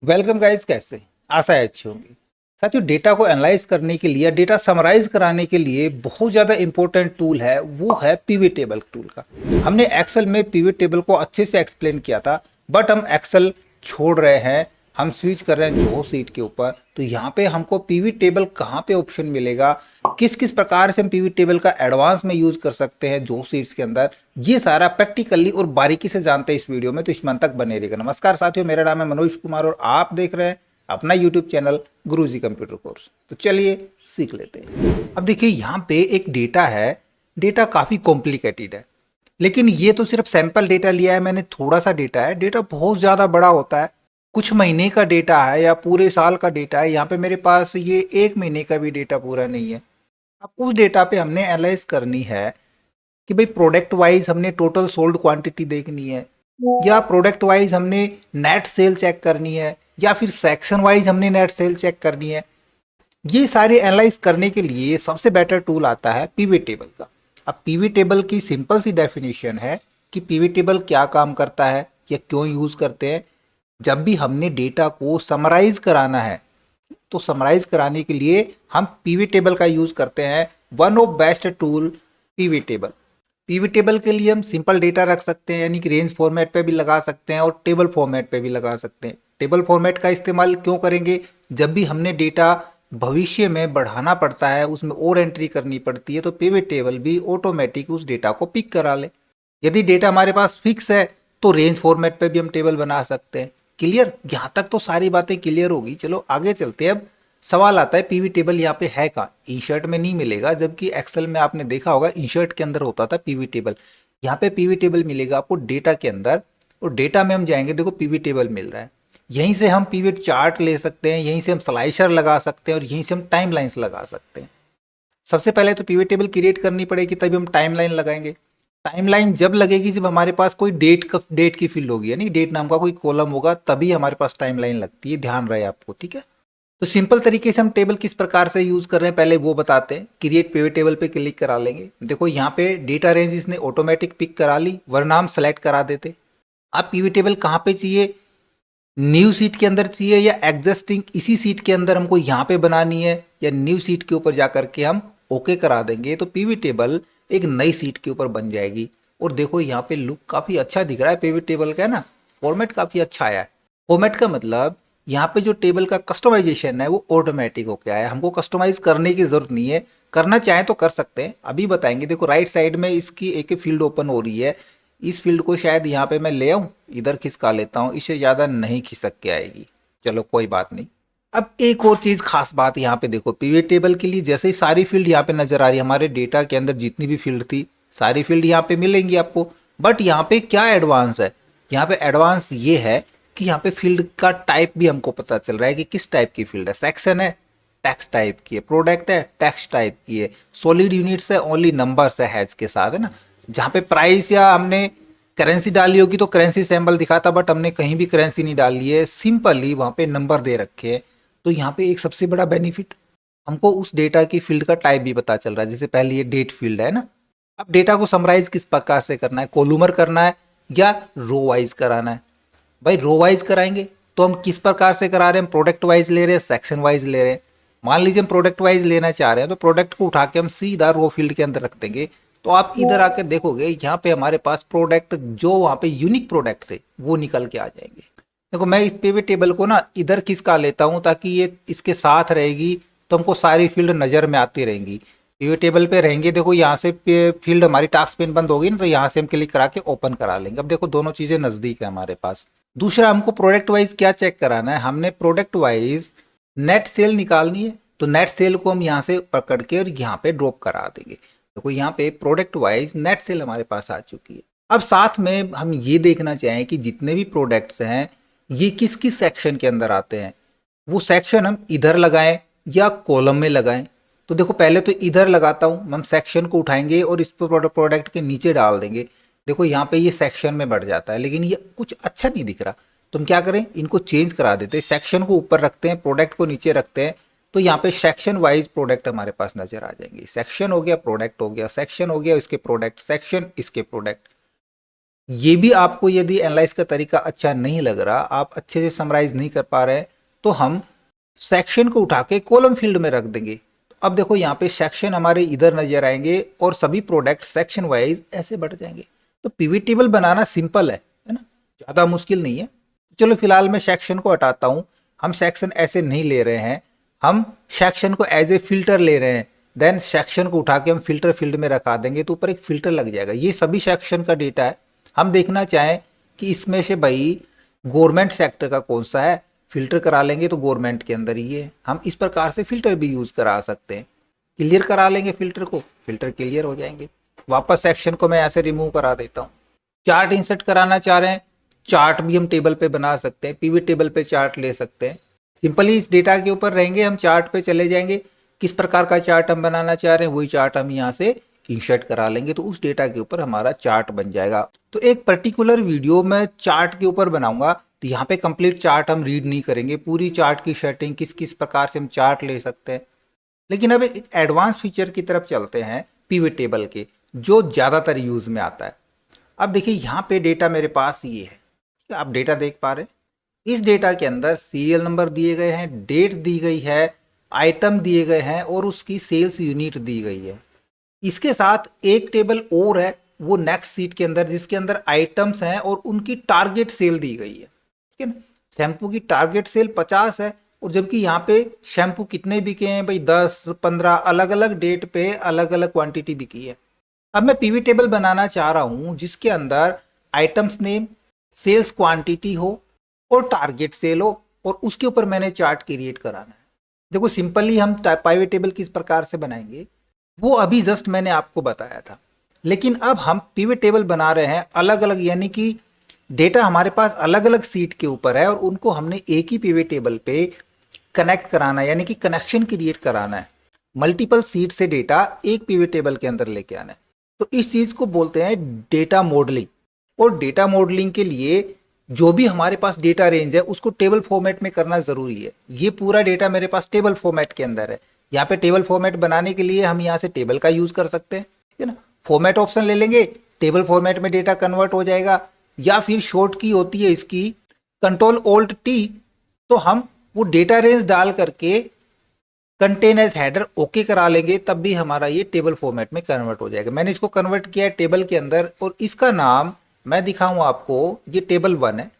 Welcome guys. कैसे आशा है अच्छी होंगी। साथियों, डेटा को एनालाइज करने के लिए, डेटा समराइज कराने के लिए बहुत ज़्यादा इंपॉर्टेंट टूल है, वो है पीवी टेबल टूल का। हमने एक्सेल में पीवी टेबल को अच्छे से एक्सप्लेन किया था, बट हम एक्सेल छोड़ रहे हैं, हम स्विच कर रहे हैं जोहो सीट के ऊपर। तो यहाँ पे हमको पीवी टेबल कहाँ पे ऑप्शन मिलेगा, किस किस प्रकार से हम पीवी टेबल का एडवांस में यूज कर सकते हैं जोहो सीट्स के अंदर, ये सारा प्रैक्टिकली और बारीकी से जानते हैं इस वीडियो में। तो इस मंथ तक बने रहेगा। नमस्कार साथियों, मेरा नाम है मनोज कुमार और आप देख रहे हैं अपना यूट्यूब चैनल गुरुजी कंप्यूटर कोर्स। तो चलिए सीख लेते हैं। अब देखिए, यहाँ पे एक डेटा है, डेटा काफ़ी कॉम्प्लिकेटेड है, लेकिन ये तो सिर्फ सैंपल डेटा लिया है मैंने, थोड़ा सा डेटा है। डेटा बहुत ज़्यादा बड़ा होता है, कुछ महीने का डेटा है या पूरे साल का डेटा है। यहाँ पे मेरे पास ये एक महीने का भी डेटा पूरा नहीं है। अब उस डेटा पे हमने एनालाइज करनी है कि भाई प्रोडक्ट वाइज हमने टोटल सोल्ड क्वांटिटी देखनी है, या प्रोडक्ट वाइज हमने नेट सेल चेक करनी है, या फिर सेक्शन वाइज हमने नेट सेल चेक करनी है। ये सारे एनालाइज करने के लिए सबसे बेटर टूल आता है पीवी टेबल का। अब पीवी टेबल की सिंपल सी डेफिनेशन है कि पीवी टेबल क्या काम करता है या क्यों यूज करते हैं। जब भी हमने डेटा को समराइज कराना है, तो समराइज कराने के लिए हम पीवी टेबल का यूज करते हैं। One of best tool PV table. PV table के लिए हम सिंपल डेटा रख सकते हैं, यानी कि रेंज फॉर्मेट पे भी लगा सकते हैं और टेबल फॉर्मेट पे भी लगा सकते हैं। टेबल फॉर्मेट का इस्तेमाल क्यों करेंगे? जब भी हमने डेटा भविष्य में बढ़ाना पड़ता है, उसमें और एंट्री करनी पड़ती है, तो पीवी टेबल भी ऑटोमेटिक उस डेटा को पिक करा ले। यदि डेटा हमारे पास फिक्स है तो रेंज फॉर्मेट पे भी हम टेबल बना सकते हैं। क्लियर? यहाँ तक तो सारी बातें क्लियर होगी। चलो आगे चलते हैं। अब सवाल आता है पीवी टेबल यहाँ पे है कहाँ? इंसर्ट में नहीं मिलेगा, जबकि एक्सेल में आपने देखा होगा इंसर्ट के अंदर होता था पीवी टेबल। यहाँ पे पीवी टेबल मिलेगा आपको डेटा के अंदर, और डेटा में हम जाएंगे, देखो पीवी टेबल मिल रहा है। यहीं से हम पीवी चार्ट ले सकते हैं, यहीं से हम स्लाइसर लगा सकते हैं, और यहीं से हम टाइम लाइन्स लगा सकते हैं। सबसे पहले तो पीवी टेबल क्रिएट करनी पड़ेगी, तभी हम टाइमलाइन लगाएंगे। टाइमलाइन जब लगेगी जब हमारे पास कोई डेट की फील्ड होगी, यानी डेट नाम का कोई कॉलम होगा, तभी हमारे पास टाइमलाइन लगती है। ध्यान रहे आपको, ठीक है। तो सिंपल तरीके से हम टेबल किस प्रकार से यूज कर रहे हैं पहले वो बताते हैं। क्रिएट पीवी टेबल पे क्लिक करा लेंगे। देखो यहाँ पे डेटा रेंज इसने ऑटोमेटिक पिक करा ली, वरना हम सेलेक्ट करा देते। आप पीवी टेबल कहाँ पे चाहिए? न्यू सीट के अंदर चाहिए या एग्जिस्टिंग इसी सीट के अंदर हमको यहाँ पे बनानी है, या न्यू सीट के ऊपर जा करके हम ओके करा देंगे तो पीवी टेबल एक नई सीट के ऊपर बन जाएगी। और देखो यहाँ पे लुक काफ़ी अच्छा दिख रहा है पीवी टेबल का, है ना। फॉर्मेट काफ़ी अच्छा आया है। फॉर्मेट का मतलब यहाँ पे जो टेबल का कस्टमाइजेशन है वो ऑटोमेटिक होके आया है, हमको कस्टमाइज करने की जरूरत नहीं है। करना चाहें तो कर सकते हैं, अभी बताएंगे। देखो राइट साइड में इसकी एक फील्ड ओपन हो रही है। इस फील्ड को शायद यहाँ पे मैं ले आऊँ, इधर खिसका लेता हूँ, इससे ज़्यादा नहीं खिसक के आएगी। चलो कोई बात नहीं। अब एक और चीज़ खास बात यहाँ पे देखो, पीवी टेबल के लिए जैसे ही सारी फील्ड यहाँ पे नजर आ रही है, हमारे डेटा के अंदर जितनी भी फील्ड थी सारी फील्ड यहाँ पे मिलेंगी आपको। बट यहाँ पे क्या एडवांस है? यहाँ पे एडवांस ये है कि यहाँ पे फील्ड का टाइप भी हमको पता चल रहा है कि किस टाइप की फील्ड है। सेक्शन है, टेक्स्ट टाइप की है। प्रोडक्ट है, टेक्स्ट टाइप की है। सॉलिड यूनिट्स है, ओनली नंबर्स है हैज के साथ, है ना। जहाँ पे प्राइस या हमने करेंसी डाली होगी तो करेंसी सिंबल दिखाता, बट हमने कहीं भी करेंसी नहीं डाली है, सिंपली वहाँ पे नंबर दे रखे हैं। तो यहाँ पे एक सबसे बड़ा बेनिफिट, हमको उस डेटा की फील्ड का टाइप भी पता चल रहा है। जैसे पहले ये डेट फील्ड है ना। अब डेटा को समराइज किस प्रकार से करना है, कॉलूमर करना है या रो वाइज कराना है? भाई रो वाइज कराएंगे तो हम किस प्रकार से करा रहे हैं? प्रोडक्ट वाइज ले रहे हैं, सेक्शन वाइज ले रहे हैं। मान लीजिए हम प्रोडक्ट वाइज लेना चाह रहे हैं, तो प्रोडक्ट को उठा के हम सीधा रो फील्ड के अंदर रख देंगे। तो आप इधर आकर देखोगे यहाँ पे हमारे पास प्रोडक्ट, जो वहाँ पे यूनिक प्रोडक्ट थे वो निकल के आ जाएंगे। देखो मैं इस पीवी टेबल को ना इधर खिसका लेता हूँ ताकि ये इसके साथ रहेगी, तो हमको सारी फील्ड नज़र में आती रहेंगी। पीवी टेबल पे रहेंगे, देखो यहाँ से फील्ड हमारी टास्क पेन बंद होगी ना, तो यहाँ से हम क्लिक करा के ओपन करा लेंगे। अब देखो दोनों चीज़ें नज़दीक है हमारे पास। दूसरा, हमको प्रोडक्ट वाइज क्या चेक कराना है? हमने प्रोडक्ट वाइज नेट सेल निकालनी है, तो नेट सेल को हम यहाँ से पकड़ के और यहाँ पे ड्रॉप करा देंगे। देखो यहाँ पे प्रोडक्ट वाइज नेट सेल हमारे पास आ चुकी है। अब साथ में हम ये देखना चाहें कि जितने भी प्रोडक्ट्स हैं ये किस किस सेक्शन के अंदर आते हैं। वो सेक्शन हम इधर लगाएं या कॉलम में लगाएं। तो देखो पहले तो इधर लगाता हूँ, हम सेक्शन को उठाएंगे और इस पर प्रोडक्ट के नीचे डाल देंगे। देखो यहाँ पे ये सेक्शन में बढ़ जाता है, लेकिन ये कुछ अच्छा नहीं दिख रहा। तो हम क्या करें, इनको चेंज करा देते हैं। सेक्शन को ऊपर रखते हैं, प्रोडक्ट को नीचे रखते हैं। तो यहाँ पे सेक्शन वाइज प्रोडक्ट हमारे पास नजर आ जाएंगे। सेक्शन हो गया, प्रोडक्ट हो गया, सेक्शन हो गया, इसके प्रोडक्ट, सेक्शन इसके प्रोडक्ट। ये भी आपको यदि एनालाइज का तरीका अच्छा नहीं लग रहा, आप अच्छे से समराइज नहीं कर पा रहे, तो हम सेक्शन को उठा के कॉलम फील्ड में रख देंगे। अब देखो यहाँ पे सेक्शन हमारे इधर नजर आएंगे और सभी प्रोडक्ट सेक्शन वाइज ऐसे बढ़ जाएंगे। तो पिवट टेबल बनाना सिंपल है ना, ज़्यादा मुश्किल नहीं है। चलो फिलहाल मैं सेक्शन को हटाता हूँ। हम सेक्शन ऐसे नहीं ले रहे हैं, हम सेक्शन को एज ए फिल्टर ले रहे हैं। देन सेक्शन को उठा के हम फिल्टर फील्ड में रखा देंगे तो ऊपर एक फिल्टर लग जाएगा। ये सभी सेक्शन का डेटा है। हम देखना चाहें कि इसमें से भाई गवर्नमेंट सेक्टर का कौन सा है, फिल्टर करा लेंगे तो गवर्नमेंट के अंदर ही है। हम इस प्रकार से फिल्टर भी यूज करा सकते हैं। क्लियर करा लेंगे फिल्टर को, फिल्टर क्लियर हो जाएंगे। वापस सेक्शन को मैं ऐसे रिमूव करा देता हूँ। चार्ट इंसर्ट कराना चाह रहे हैं, चार्ट भी हम टेबल पे बना सकते हैं, पिवट टेबल पे चार्ट ले सकते हैं। सिंपली इस डेटा के ऊपर रहेंगे, हम चार्ट पे चले जाएंगे। किस प्रकार का चार्ट हम बनाना चाह रहे हैं वही चार्ट हम यहाँ से इंसर्ट करा लेंगे तो उस डेटा के ऊपर हमारा चार्ट बन जाएगा। तो एक पर्टिकुलर वीडियो मैं चार्ट के ऊपर बनाऊंगा, तो यहाँ पे कंप्लीट चार्ट हम रीड नहीं करेंगे, पूरी चार्ट की सेटिंग किस किस प्रकार से हम चार्ट ले सकते हैं। लेकिन अब एक एडवांस फीचर की तरफ चलते हैं पिवट टेबल के, जो ज़्यादातर यूज में आता है। अब देखिए यहाँ पे डेटा मेरे पास ये है, क्या आप डेटा देख पा रहे हैं? इस डेटा के अंदर सीरियल नंबर दिए गए हैं, डेट दी गई है, आइटम दिए गए हैं और उसकी सेल्स यूनिट दी गई है। इसके साथ एक टेबल और है वो नेक्स्ट सीट के अंदर, जिसके अंदर आइटम्स हैं और उनकी टारगेट सेल दी गई है। ठीक है ना, शैम्पू की टारगेट सेल 50 है और जबकि यहाँ पे शैम्पू कितने बिके हैं भाई, 10-15 अलग अलग डेट पे अलग अलग क्वांटिटी बिकी है। अब मैं पीवी टेबल बनाना चाह रहा हूँ जिसके अंदर आइटम्स नेम, सेल्स क्वांटिटी हो और टारगेट सेल हो और उसके ऊपर मैंने चार्ट क्रिएट कराना है। देखो सिंपली हम पिवट टेबल किस प्रकार से बनाएंगे वो अभी जस्ट मैंने आपको बताया था। लेकिन अब हम पिवट टेबल बना रहे हैं अलग अलग, यानी कि डेटा हमारे पास अलग अलग सीट के ऊपर है और उनको हमने एक ही पिवट टेबल पे कनेक्ट कराना है, यानी कि कनेक्शन क्रिएट कराना है। मल्टीपल सीट से डेटा एक पिवट टेबल के अंदर लेके आना है। तो इस चीज को बोलते हैं डेटा मॉडलिंग। और डेटा मॉडलिंग के लिए जो भी हमारे पास डेटा रेंज है उसको टेबल फॉर्मेट में करना जरूरी है। ये पूरा डेटा मेरे पास टेबल फॉर्मेट के अंदर है। यहाँ पे टेबल फॉर्मेट बनाने के लिए हम यहाँ से टेबल का यूज कर सकते हैं, है ना। फॉर्मेट ऑप्शन ले लेंगे, टेबल फॉर्मेट में डेटा कन्वर्ट हो जाएगा। या फिर शॉर्ट की होती है इसकी Ctrl-Alt-T, तो हम वो डेटा रेंज डाल करके कंटेन एज हेडर ओके करा लेंगे, तब भी हमारा ये टेबल फॉर्मेट में कन्वर्ट हो जाएगा। मैंने इसको कन्वर्ट किया है टेबल के अंदर और इसका नाम मैं दिखाऊं आपको, ये टेबल 1 है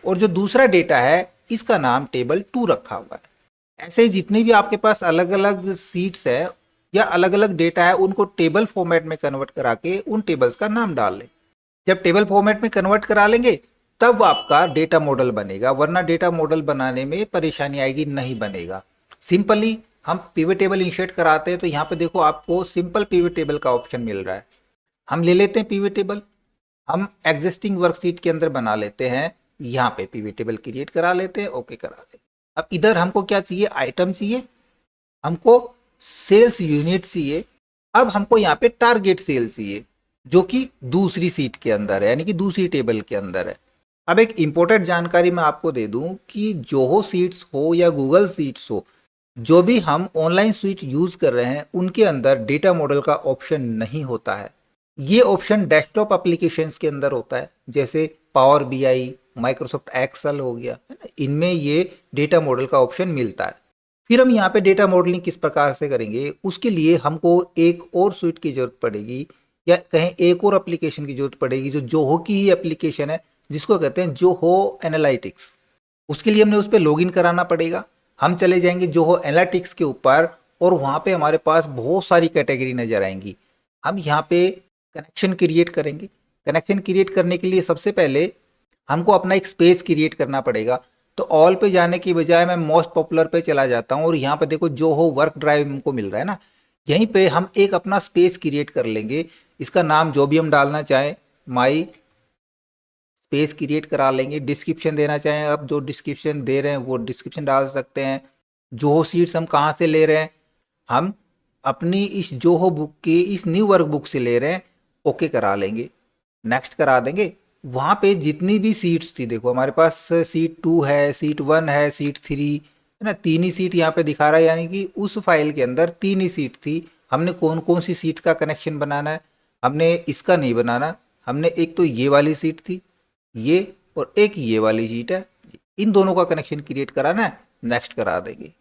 और जो दूसरा डेटा है इसका नाम टेबल 2 रखा हुआ है। ऐसे ही जितनी भी आपके पास अलग अलग सीट्स है या अलग अलग डेटा है उनको टेबल फॉर्मेट में कन्वर्ट करा के उन टेबल्स का नाम डाल लें। जब टेबल फॉर्मेट में कन्वर्ट करा लेंगे तब आपका डेटा मॉडल बनेगा, वरना डेटा मॉडल बनाने में परेशानी आएगी, नहीं बनेगा। सिंपली हम पिवट टेबल इंसर्ट कराते हैं तो यहाँ पे देखो आपको सिंपल पिवट टेबल का ऑप्शन मिल रहा है। हम ले लेते हैं पिवट टेबल, हम एग्जिस्टिंग वर्कशीट के अंदर बना लेते हैं, यहाँ पे पिवट टेबल क्रिएट करा लेते हैं, ओके करा दें। अब इधर हमको क्या चाहिए, आइटम चाहिए, हमको सेल्स यूनिट चाहिए, अब हमको यहाँ पे टारगेट सेल चाहिए जो कि दूसरी सीट के अंदर है, यानी कि दूसरी टेबल के अंदर है। अब एक इंपॉर्टेंट जानकारी मैं आपको दे दूं कि जोहो सीट्स हो या गूगल सीट्स हो, जो भी हम ऑनलाइन स्विच यूज कर रहे हैं उनके अंदर डेटा मॉडल का ऑप्शन नहीं होता है। ये ऑप्शन डेस्कटॉप एप्लीकेशंस के अंदर होता है, जैसे पावर बीआई, माइक्रोसॉफ्ट एक्सेल हो गया, है ना, इनमें ये डेटा मॉडल का ऑप्शन मिलता है। फिर हम यहाँ पे डेटा मॉडलिंग किस प्रकार से करेंगे, उसके लिए हमको एक और स्विच की जरूरत पड़ेगी या कहें एक और एप्लीकेशन की जरूरत पड़ेगी जो जोहो की ही एप्लीकेशन है, जिसको कहते हैं जोहो एनालिटिक्स। उसके लिए हमने उस पर लॉगिन कराना पड़ेगा। हम चले जाएंगे जोहो एनालिटिक्स के ऊपर और वहाँ पे हमारे पास बहुत सारी कैटेगरी नजर आएंगी। हम यहाँ पे कनेक्शन क्रिएट करेंगे। कनेक्शन क्रिएट करने के लिए सबसे पहले हमको अपना एक स्पेस क्रिएट करना पड़ेगा। तो ऑल पे जाने की बजाय मैं मोस्ट पॉपुलर पे चला जाता हूँ और यहाँ पे देखो जोहो वर्क ड्राइव हमको मिल रहा है ना, यहीं पे हम एक अपना स्पेस क्रिएट कर लेंगे। इसका नाम जो भी हम डालना चाहें, माई स्पेस क्रिएट करा लेंगे। डिस्क्रिप्शन देना चाहें, अब जो डिस्क्रिप्शन दे रहे हैं वो डिस्क्रिप्शन डाल सकते हैं। जोहो सीट्स हम कहाँ से ले रहे हैं, हम अपनी इस जोहो बुक की इस न्यू वर्क बुक से ले रहे हैं, ओके करा लेंगे, नेक्स्ट करा देंगे। वहाँ पे जितनी भी सीट्स थी, देखो हमारे पास सीट 2 है, सीट 1 है, सीट 3 है ना, 3 ही सीट यहाँ पे दिखा रहा है, यानी कि उस फाइल के अंदर 3 ही सीट थी। हमने कौन कौन सी सीट का कनेक्शन बनाना है, हमने इसका नहीं बनाना, हमने एक तो ये वाली सीट थी, ये और एक ये वाली सीट है, इन दोनों का कनेक्शन क्रिएट कराना है, नेक्स्ट करा देंगे।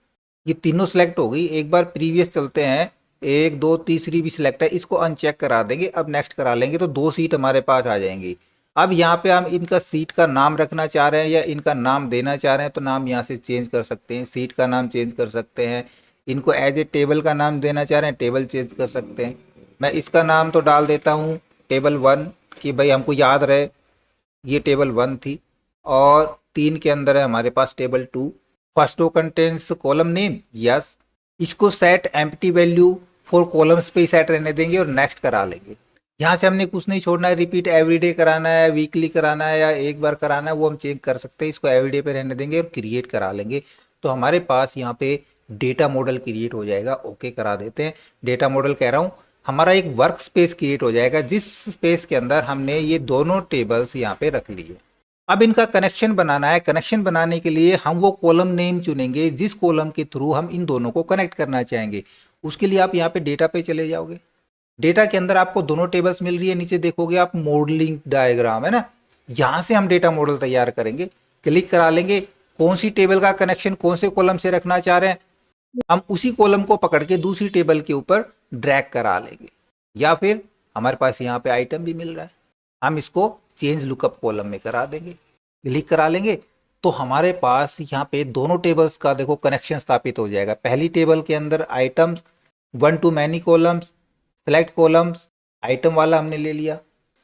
ये तीनों सेलेक्ट हो गई। एक बार प्रीवियस चलते हैं, 1 2 तीसरी भी सिलेक्ट है, इसको अनचेक करा देंगे। अब नेक्स्ट करा लेंगे तो 2 सीट हमारे पास आ जाएंगी। अब यहाँ पे हम इनका सीट का नाम रखना चाह रहे हैं या इनका नाम देना चाह रहे हैं तो नाम यहाँ से चेंज कर सकते हैं, सीट का नाम चेंज कर सकते हैं। इनको एज ए टेबल का नाम देना चाह रहे हैं, टेबल चेंज कर सकते हैं। मैं इसका नाम तो डाल देता हूँ टेबल 1 कि भाई हमको याद रहे ये टेबल 1 थी। और 3 के अंदर है हमारे पास table 2। First row contents column name, yes. इसको set empty value for columns पे ही सेट रहने देंगे और नेक्स्ट करा लेंगे। यहाँ से हमने कुछ नहीं छोड़ना है, रिपीट एवरीडे कराना है, वीकली कराना है या एक बार कराना है वो हम चेंज कर सकते हैं। इसको एवरीडे पे रहने देंगे और क्रिएट करा लेंगे। तो हमारे पास यहाँ पे डेटा मॉडल क्रिएट हो जाएगा। ओके करा देते हैं। डेटा मॉडल कह रहा हूँ, हमारा एक वर्क स्पेस क्रिएट हो जाएगा जिस स्पेस के अंदर हमने ये दोनों टेबल्स यहाँ पे रख लिए। अब इनका कनेक्शन बनाना है। कनेक्शन बनाने के लिए हम वो कॉलम नेम चुनेंगे जिस कॉलम के थ्रू हम इन दोनों को कनेक्ट करना चाहेंगे। उसके लिए आप यहाँ पे डेटा पे चले जाओगे। डेटा के अंदर आपको दोनों टेबल्स मिल रही है, नीचे देखोगे आप मॉडलिंग डायग्राम है ना, यहाँ से हम डेटा मॉडल तैयार करेंगे। क्लिक करा लेंगे, कौन सी टेबल का कनेक्शन कौन से कॉलम से रखना चाह रहे हैं, हम उसी कॉलम को पकड़ के दूसरी टेबल के ऊपर ड्रैग करा लेंगे। या फिर हमारे पास यहाँ पे आइटम भी मिल रहा है, हम इसको चेंज लुकअप कॉलम में करा देंगे। क्लिक करा लेंगे तो हमारे पास यहाँ पे दोनों टेबल्स का देखो कनेक्शन स्थापित हो जाएगा। पहली टेबल के अंदर items 1 to many columns, select columns, item वाला हमने ले लिया,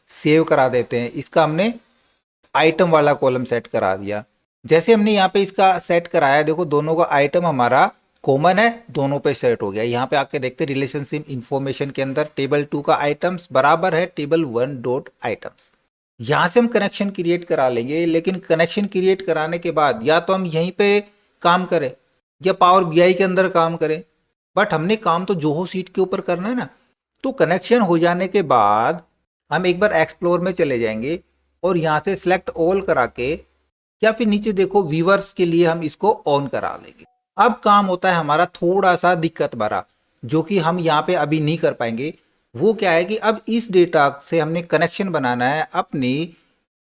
सेव करा देते हैं। इसका हमने आइटम वाला कॉलम सेट करा दिया। जैसे हमने यहाँ पे इसका सेट कराया, देखो दोनों का आइटम हमारा कॉमन है, दोनों पे सेट हो गया। यहाँ पे आके देखते हैं रिलेशनशिप इंफॉर्मेशन के अंदर टेबल 2 का आइटम्स बराबर है टेबल 1 डॉट आइटम्स। यहाँ से हम कनेक्शन क्रिएट करा लेंगे। लेकिन कनेक्शन क्रिएट कराने के बाद या तो हम यहीं पे काम करें या पावर बीआई के अंदर काम करें, बट हमने काम तो जोहो सीट के ऊपर करना है ना। तो कनेक्शन हो जाने के बाद हम एक बार एक्सप्लोर में चले जाएंगे और यहाँ से सिलेक्ट ऑल करा के या फिर नीचे देखो व्यूअर्स के लिए हम इसको ऑन करा लेंगे। अब काम होता है हमारा थोड़ा सा दिक्कत भरा, जो कि हम यहाँ पे अभी नहीं कर पाएंगे। वो क्या है कि अब इस डेटा से हमने कनेक्शन बनाना है अपनी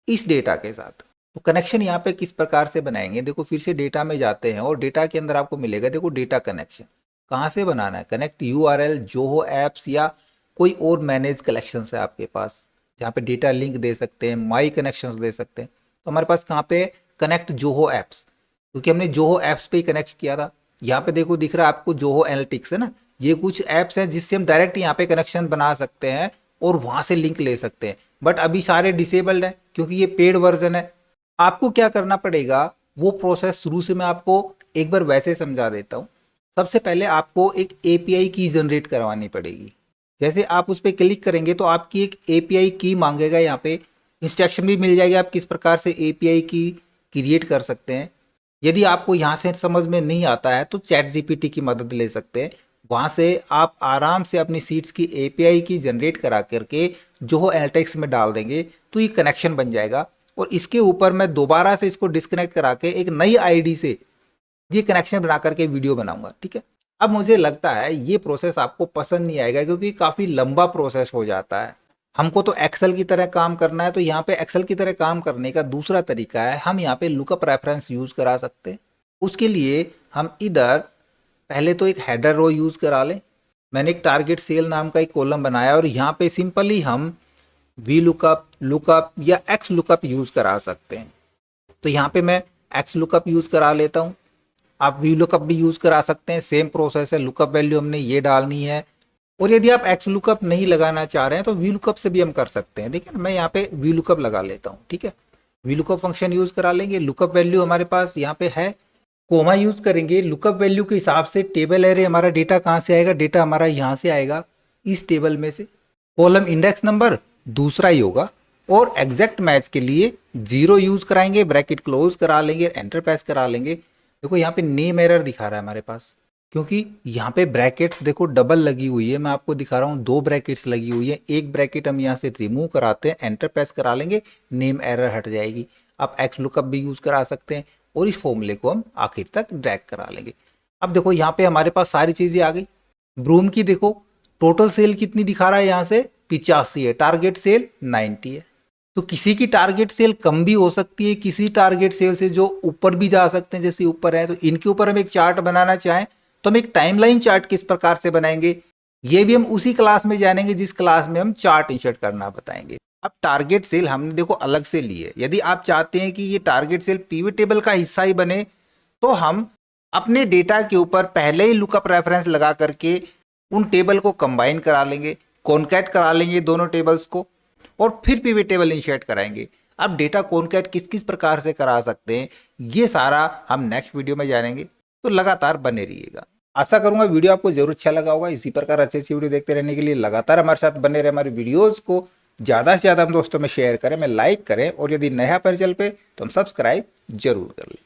इस डेटा के साथ। तो कनेक्शन यहाँ पे किस प्रकार से बनाएंगे, देखो फिर से डेटा में जाते हैं और डेटा के अंदर आपको मिलेगा देखो डेटा कनेक्शन कहाँ से बनाना है। कनेक्ट यूआरएल, जोहो एप्स या कोई और मैनेज कलेक्शन है आपके पास जहाँ पे डेटा लिंक दे सकते हैं, माई कनेक्शंस दे सकते हैं। तो हमारे पास कहाँ पे कनेक्ट जोहो एप्स, क्योंकि हमने जोहो एप्स पे ही कनेक्ट किया था। यहाँ पे देखो दिख रहा है आपको जोहो एनालिटिक्स है ना, ये कुछ ऐप्स हैं जिससे हम डायरेक्ट यहाँ पे कनेक्शन बना सकते हैं और वहाँ से लिंक ले सकते हैं। बट अभी सारे डिसेबल्ड हैं क्योंकि ये पेड वर्जन है। आपको क्या करना पड़ेगा, वो प्रोसेस शुरू से मैं आपको एक बार वैसे समझा देता हूँ। सबसे पहले आपको एक एपीआई की जनरेट करवानी पड़ेगी। जैसे आप उस पर क्लिक करेंगे तो आपकी एक एपीआई की मांगेगा। यहाँ पे इंस्ट्रक्शन भी मिल जाएगी आप किस प्रकार से एपीआई की क्रिएट कर सकते हैं। यदि आपको यहाँ से समझ में नहीं आता है तो चैट जीपीटी की मदद ले सकते हैं। वहाँ से आप आराम से अपनी सीट्स की एपीआई की जनरेट करा करके जोहो एनालिटिक्स में डाल देंगे तो ये कनेक्शन बन जाएगा। और इसके ऊपर मैं दोबारा से इसको डिस्कनेक्ट करा के एक नई आईडी से ये कनेक्शन बना करके वीडियो बनाऊंगा, ठीक है। अब मुझे लगता है ये प्रोसेस आपको पसंद नहीं आएगा क्योंकि काफ़ी लंबा प्रोसेस हो जाता है। हमको तो एक्सेल की तरह काम करना है। तो यहाँ पे एक्सेल की तरह काम करने का दूसरा तरीका है, हम यहाँ पे लुकअप रेफरेंस यूज़ करा सकते हैं। उसके लिए हम इधर पहले तो एक हेडर रो यूज़ करा लें। मैंने एक टारगेट सेल नाम का एक कॉलम बनाया और यहाँ पे सिंपली हम वी लुकअप, लुकअप या एक्स लुकअप यूज़ करा सकते हैं। तो यहाँ पे मैं एक्स लुकअप यूज़ करा लेता हूँ। आप वी लुकअप भी यूज़ करा सकते हैं, सेम प्रोसेस है। लुकअप वैल्यू हमने ये डालनी है। और यदि आप एक्स लुकअप नहीं लगाना चाह रहे हैं तो वी लुकअप से भी हम कर सकते हैं। ठीक है, मैं यहाँ पे वी लुकअप लगा लेता हूँ। ठीक है, वी लुकअप फंक्शन यूज़ करा लेंगे। लुकअप वैल्यू हमारे पास यहाँ पे है, कोमा यूज़ करेंगे। लुकअप वैल्यू के हिसाब से टेबल एरे हमारा डेटा कहाँ से आएगा, डेटा हमारा यहाँ से आएगा इस टेबल में से। कॉलम इंडेक्स नंबर दूसरा ही होगा और एग्जैक्ट मैच के लिए 0 यूज़ कराएंगे, ब्रैकेट क्लोज करा लेंगे, एंटर प्रेस करा लेंगे। देखो यहाँ पे नेम एरर दिखा रहा है हमारे पास क्योंकि यहाँ पे ब्रैकेट्स देखो डबल लगी हुई है। मैं आपको दिखा रहा हूँ 2 ब्रैकेट्स लगी हुई है। एक ब्रैकेट हम यहाँ से रिमूव कराते हैं, एंटर प्रेस करा लेंगे, नेम एरर हट जाएगी। आप एक्स लुकअप भी यूज़ करा सकते हैं और इस फॉर्मूले को हम आखिर तक ड्रैग करा लेंगे। अब देखो यहाँ पे हमारे पास सारी चीज़ें आ गई। ब्रूम की देखो टोटल सेल कितनी दिखा रहा है, यहाँ से 85 है, टारगेट सेल 90 है। तो किसी की टारगेट सेल कम भी हो सकती है, किसी टारगेट सेल से जो ऊपर भी जा सकते हैं, जैसे ऊपर है। तो इनके ऊपर हम एक चार्ट बनाना चाहें तो हम एक टाइमलाइन चार्ट किस प्रकार से बनाएंगे, ये भी हम उसी क्लास में जानेंगे जिस क्लास में हम चार्ट इंसर्ट करना बताएंगे। अब टारगेट सेल हमने देखो अलग से ली है। यदि आप चाहते हैं कि ये टारगेट सेल पीवी टेबल का हिस्सा ही बने, तो हम अपने डेटा के ऊपर पहले ही लुकअप रेफरेंस लगा करके उन टेबल को कंबाइन करा लेंगे, कॉन्कैट करा लेंगे दोनों टेबल्स को, और फिर पीवी टेबल इंसर्ट कराएंगे। अब डेटा कॉन्कैट किस किस प्रकार से करा सकते हैं, ये सारा हम नेक्स्ट वीडियो में जानेंगे। तो लगातार बने रहिएगा। आशा करूंगा वीडियो आपको जरूर अच्छा लगा होगा। इसी प्रकार अच्छी अच्छी वीडियो देखते रहने के लिए लगातार हमारे साथ बने रहे। हमारे वीडियोस को ज़्यादा से ज़्यादा हम दोस्तों में शेयर करें, में लाइक करें, और यदि नया पर चल पे तो हम सब्सक्राइब जरूर कर लें।